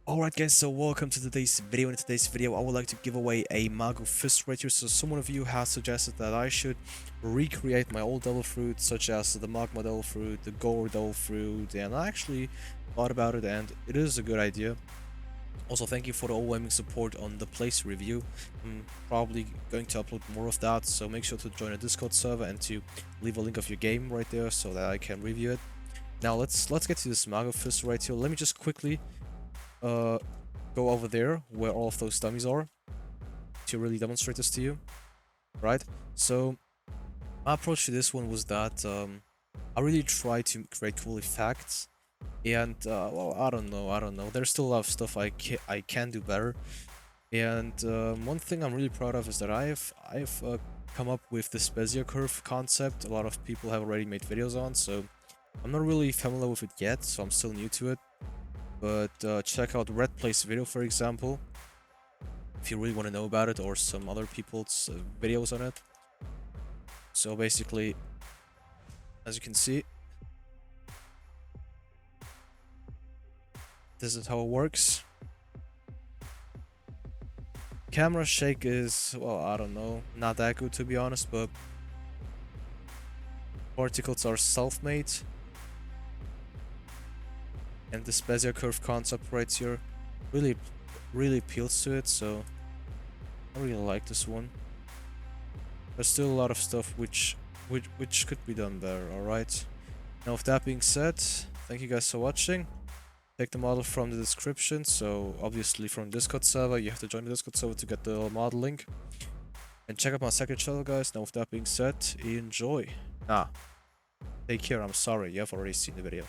Alright guys, so welcome to today's video. In today's video I would like to give away a Magu fist right here. So someone of you has suggested that I should recreate my old devil fruit, such as the magma devil fruit, the gore devil fruit, and I actually thought about it and it is a good idea. Also, thank you for the overwhelming support on the place review. I'm probably going to upload more of that, so make sure to join a Discord server and to leave a link of your game right there so that I can review it. Now let's get to this Magu fist right here. Let me just quickly go over there where all of those dummies are to really demonstrate this to you, right? So my approach to this one was that I really try to create cool effects, and well, I don't know. There's still a lot of stuff I can do better, and one thing I'm really proud of is that I've come up with this Bezier curve concept. A lot of people have already made videos on, so I'm not really familiar with it yet, so I'm still new to it. But check out Red Place video, for example, if you really want to know about it, or some other people's videos on it. So basically, as you can see, this is how it works. Camera shake is, well, I don't know, not that good to be honest, but particles are self-made. And this Bezier curve concept right here really appeals to it, so I really like this one. There's still a lot of stuff which could be done better, alright? Now with that being said, thank you guys for watching. Take the model from the description, so obviously from Discord server, you have to join the Discord server to get the model link. And check out my second channel, guys. Now with that being said, enjoy. Take care, I'm sorry, you have already seen the video.